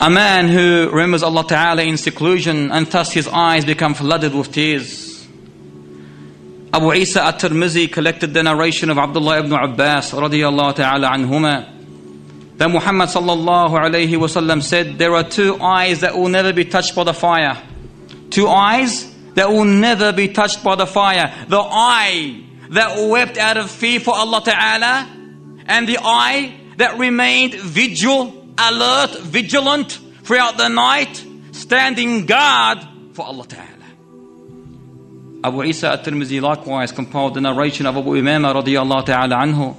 A man who remembers Allah Ta'ala in seclusion and thus his eyes become flooded with tears. Abu Isa at-Tirmizi collected the narration of Abdullah ibn Abbas radiyallahu ta'ala anhuma that Muhammad sallallahu alayhi wasallam said, there are two eyes that will never be touched by the fire. Two eyes that will never be touched by the fire. The eye that wept out of fear for Allah Ta'ala, and the eye that remained alert, vigilant throughout the night, standing guard for Allah Ta'ala. Abu Isa at-Tirmizi likewise compiled the narration of Abu Umama radiyallahu ta'ala anhu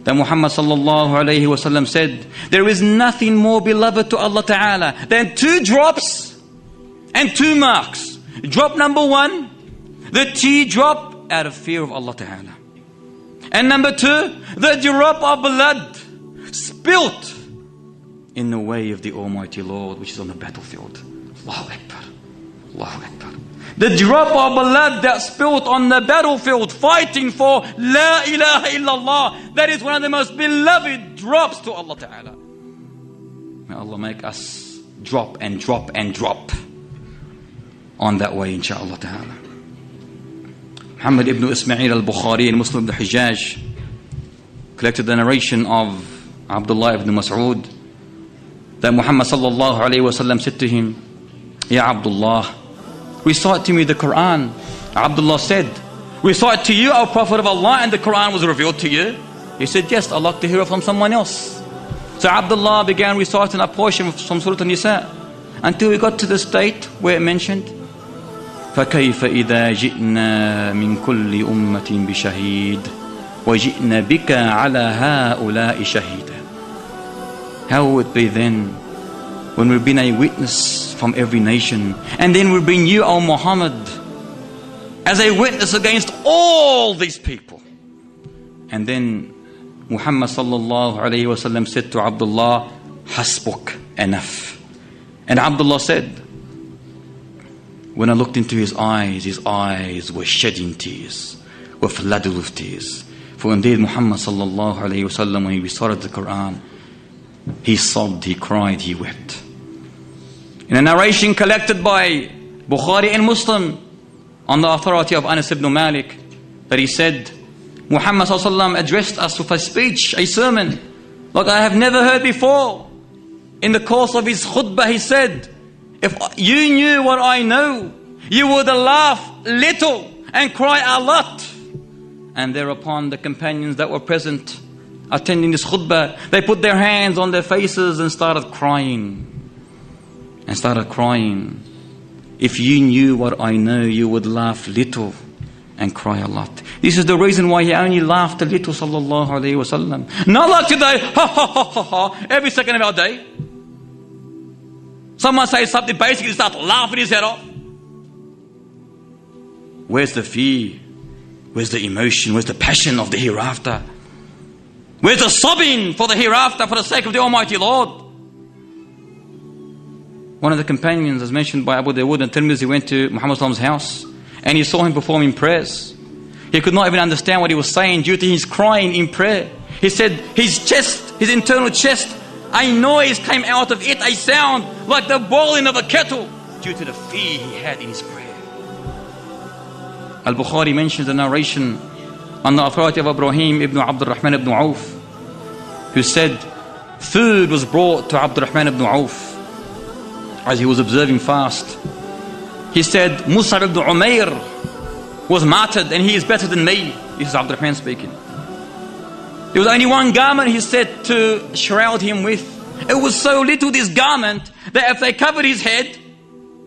that Muhammad sallallahu alayhi wasallam said, there is nothing more beloved to Allah Ta'ala than two drops and two marks. Drop number one, the teardrop out of fear of Allah Ta'ala. And number two, the drop of blood spilt in the way of the Almighty Lord, which is on the battlefield. Allahu Akbar. Allahu Akbar. The drop of blood that spilt on the battlefield fighting for La ilaha illallah. That is one of the most beloved drops to Allah Ta'ala. May Allah make us drop and drop and drop on that way, inshaAllah Ta'ala. Muhammad ibn Ismail al-Bukhari and Muslim ibn Hijaj collected the narration of Abdullah ibn Mas'ud that Muhammad sallallahu alayhi wa sallam said to him, Ya Abdullah, recite to me the Quran. Abdullah said, recite to you, O Prophet of Allah, and the Quran was revealed to you? He said, yes, I'd like to hear it from someone else. So Abdullah began reciting a portion from Surah An-Nisa until we got to the state where it mentioned, فَكَيْفَ إِذَا جِئْنَا مِنْ كُلِّ أُمَّةٍ بِشَهِيدٍ وَجِئْنَا بِكَ عَلَى هَؤُلَاءِ شَهِيدًا. How would it be then when we've been a witness from every nation, and then we bring you, O Muhammad, as a witness against all these people? And then Muhammad sallallahu alayhi wa sallam said to Abdullah, Hasbuk, enough. And Abdullah said, when I looked into his eyes were shedding tears, were flooded with tears. For indeed Muhammad sallallahu alayhi wa sallam, when he recited the Quran, he sobbed, he cried, he wept. In a narration collected by Bukhari and Muslim on the authority of Anas ibn Malik, that he said, Muhammad sallallahu alayhi wa sallam addressed us with a speech, a sermon, like I have never heard before. In the course of his khutbah, he said, if you knew what I know, you would laugh little and cry a lot. And thereupon the companions that were present attending this khutbah, they put their hands on their faces and started crying. If you knew what I know, you would laugh little and cry a lot. This is the reason why he only laughed a little, sallallahu alayhi wa sallam. Not like today, ha ha ha ha ha, every second of our day. Someone says something, basically start laughing his head off. Where's the fear? Where's the emotion? Where's the passion of the hereafter? Where's the sobbing for the hereafter for the sake of the Almighty Lord? One of the companions, as mentioned by Abu Dawood and Tirmidhi, went to Muhammad's house and he saw him performing prayers. He could not even understand what he was saying due to his crying in prayer. He said his chest, his internal chest, a noise came out of it, a sound like the boiling of a kettle, due to the fear he had in his prayer. Al-Bukhari mentions the narration on the authority of Ibrahim ibn Abdul Rahman ibn Auf, who said food was brought to Abdul Rahman ibn Auf as he was observing fast. He said, Mus'ab ibn Umair was martyred and he is better than me. This is Abdul Rahman speaking. There was only one garment, he said, to shroud him with. It was so little, this garment, that if they covered his head,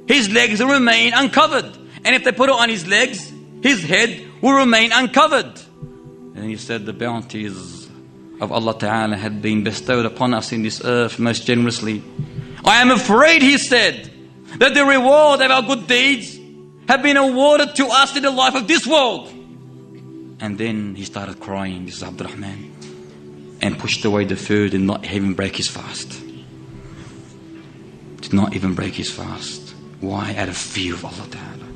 his legs will remain uncovered. And if they put it on his legs, his head will remain uncovered. And he said the bounties of Allah Ta'ala had been bestowed upon us in this earth most generously. I am afraid, he said, that the reward of our good deeds have been awarded to us in the life of this world. And then he started crying, this is Abdul Rahman, and pushed away the food and not even break his fast. Did not even break his fast. Why? Out of fear of Allah Ta'ala.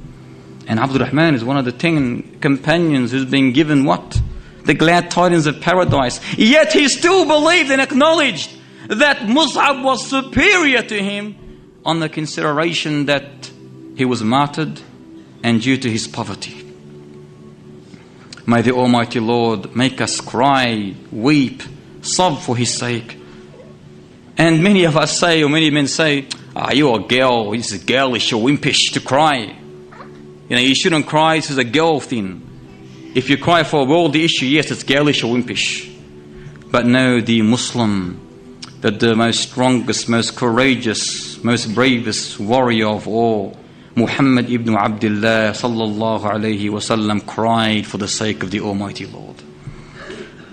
And Abdul Rahman is one of the 10 companions who's been given what? The glad tidings of paradise. Yet he still believed and acknowledged that Mus'ab was superior to him on the consideration that he was martyred and due to his poverty. May the Almighty Lord make us cry, weep, sob for his sake. And many of us say, or many men say, you're a girl, this is girlish or wimpish to cry. You shouldn't cry, this is a girl thing. If you cry for a worldly issue, yes, it's girlish or wimpish. But no, the Muslim, that the most strongest, most courageous, most bravest warrior of all, Muhammad ibn Abdullah sallallahu alayhi wasallam, cried for the sake of the Almighty Lord.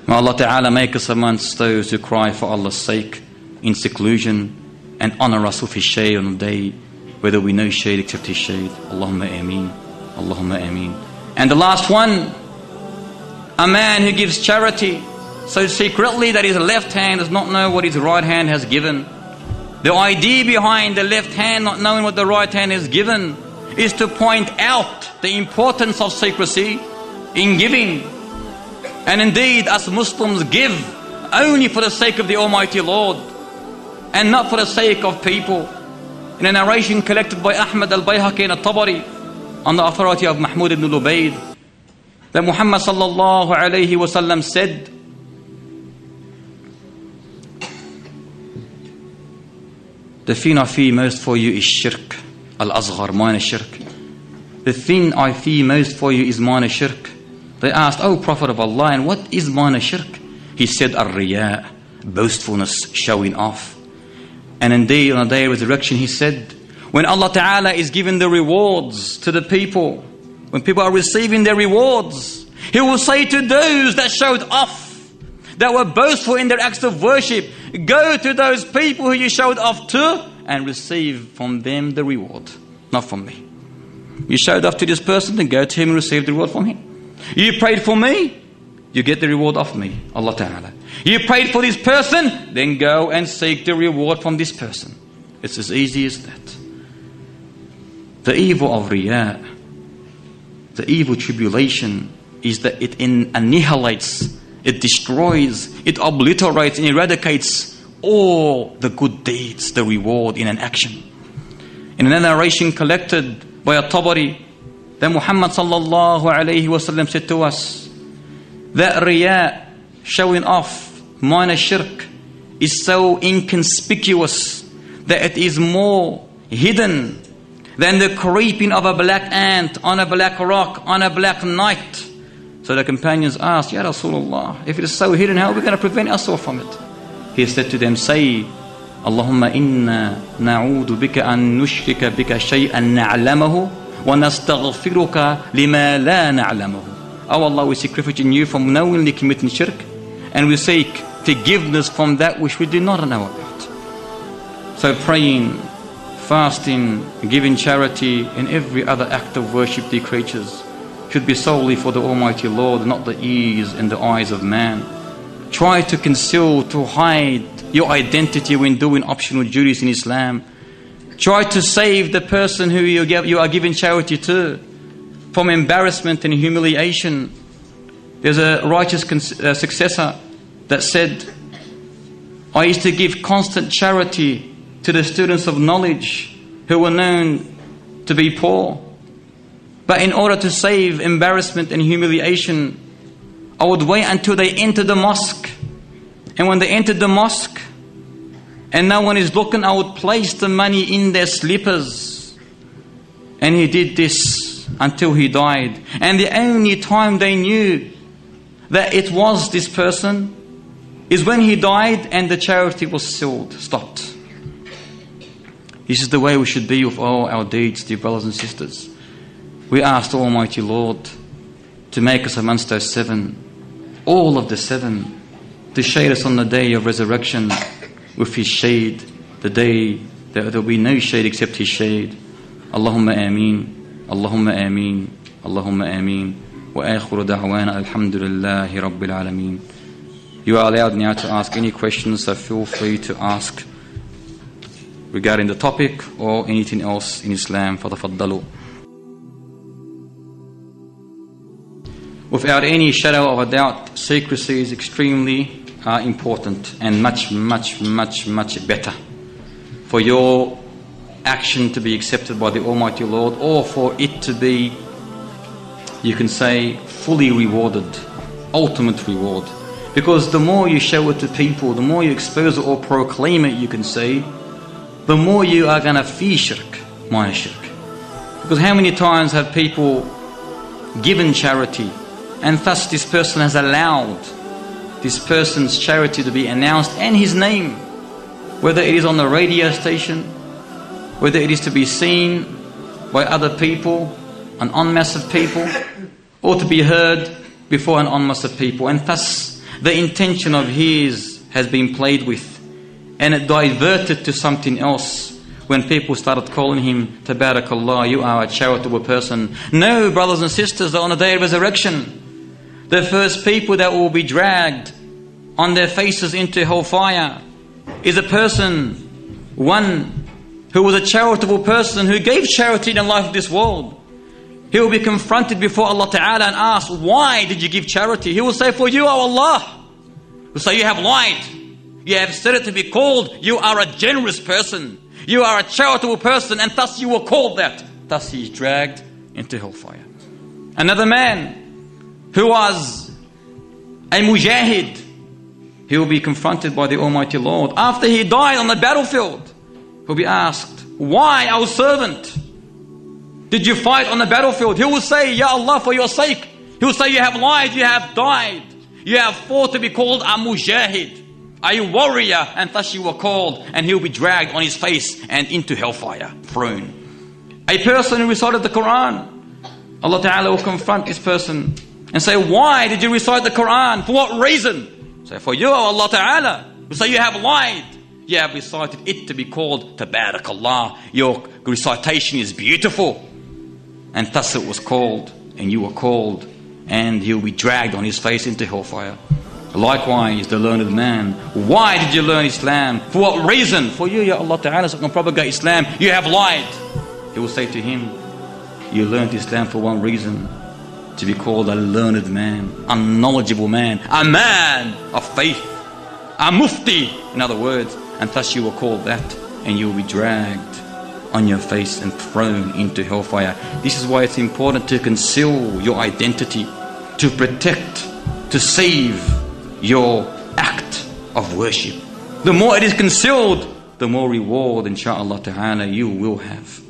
May Allah Ta'ala make us amongst those who cry for Allah's sake in seclusion and honor us with His shade on the day whether we know shade except His shade. Allahumma ameen. Allahumma ameen. And the last one, a man who gives charity so secretly that his left hand does not know what his right hand has given. The idea behind the left hand not knowing what the right hand has given is to point out the importance of secrecy in giving. And indeed, us Muslims give only for the sake of the Almighty Lord and not for the sake of people. In a narration collected by Ahmad al-Bayhaqi and al-Tabari on the authority of Mahmud ibn Lubayd, that Muhammad sallallahu alayhi wa sallam said, the thing I fear most for you is shirk, al-asghar, minor shirk. The thing I fear most for you is minor shirk. They asked, O Prophet of Allah, and what is minor shirk? He said, ar-riya, boastfulness, showing off. And indeed, on the day of resurrection, he said, when Allah Ta'ala is giving the rewards to the people, when people are receiving their rewards, He will say to those that showed off, that were boastful in their acts of worship, go to those people who you showed off to and receive from them the reward, not from me. You showed off to this person, then go to him and receive the reward from him. You prayed for me, you get the reward of me, Allah Ta'ala. You prayed for this person, then go and seek the reward from this person. It's as easy as that. The evil of Riyā, the evil tribulation, is that it annihilates, it destroys, it obliterates and eradicates all the good deeds, the reward in an action. In an narration collected by At-Tabari, that Muhammad sallallahu alayhi wa sallam said to us that Riyā, showing off, minor shirk, is so inconspicuous that it is more hidden than the creeping of a black ant on a black rock on a black night. So the companions asked, Ya Rasulullah, if it is so hidden, how are we going to prevent ourselves from it? He said to them, say, Allahumma inna na'udu bika an nushrika bika shay'an na'lamahu wa nastaghfiruka lima la na'lamahu. Oh Allah, we seek refuge in you from knowingly committing shirk, and we seek forgiveness from that which we do not know about. So praying, fasting, giving charity, and every other act of worship, dear creatures, should be solely for the Almighty Lord, not the ears and the eyes of man. Try to conceal, to hide your identity when doing optional duties in Islam. Try to save the person who you are giving charity to from embarrassment and humiliation. There's a righteous successor that said, I used to give constant charity to the students of knowledge who were known to be poor. But in order to save embarrassment and humiliation, I would wait until they entered the mosque. And when they entered the mosque and no one is looking, I would place the money in their slippers. And he did this until he died. And the only time they knew that it was this person is when he died and the charity was stopped. This is the way we should be with all our deeds, dear brothers and sisters. We ask the Almighty Lord to make us amongst those seven, all of the seven, to shade us on the day of resurrection with His shade, the day that there will be no shade except His shade. Allahumma ameen, Allahumma ameen, Allahumma ameen. Wa akhiru da'wana alhamdulillahi rabbil alameen. You are allowed now to ask any questions, so feel free to ask regarding the topic or anything else in Islam. Fatafaddalu. Without any shadow of a doubt, secrecy is extremely are important and much better for your action to be accepted by the Almighty Lord, or for it to be, you can say, fully rewarded, ultimate reward. Because the more you show it to people, the more you expose it or proclaim it, you can say, the more you are going to fear shirk, my shirk. Because how many times have people given charity, and thus this person has allowed this person's charity to be announced and his name, whether it is on the radio station, whether it is to be seen by other people, an en masse of people, or to be heard before an en masse of people. And thus the intention of his has been played with, and it diverted to something else when people started calling him, Tabarakallah, you are a charitable person. No, brothers and sisters, that on the day of resurrection, the first people that will be dragged on their faces into hellfire is a person, one who was a charitable person, who gave charity in the life of this world. He will be confronted before Allah Ta'ala and asked, why did you give charity? He will say, for you, O Allah. He will say, you have lied. You have said it to be called, you are a generous person. You are a charitable person, and thus you were called that. Thus he is dragged into hellfire. Another man who was a mujahid, he will be confronted by the Almighty Lord. After he died on the battlefield, he'll be asked, why, our servant, did you fight on the battlefield? He will say, Ya Allah, for your sake. He will say, you have lied, you have died. You have fought to be called a mujahid, a warrior, and thus you were called. And he will be dragged on his face and into hellfire, thrown. A person who recited the Quran, Allah Ta'ala will confront this person and say, why did you recite the Quran? For what reason? Say, for you, Allah Ta'ala. Will say, you have lied. You have recited it to be called Tabarakallah. Your recitation is beautiful. And thus it was called, and you were called, and he'll be dragged on his face into hellfire. Likewise, the learned man, why did you learn Islam? For what reason? For you, Ya Allah Ta'ala, so I can propagate Islam. You have lied. He will say to him, you learned Islam for one reason, to be called a learned man, a knowledgeable man, a man of faith, a mufti, in other words. And thus you were called that, and you will be dragged on your face and thrown into hellfire. This is why it's important to conceal your identity, to protect, to save your act of worship. The more it is concealed, the more reward, inshaAllah ta'ala, you will have.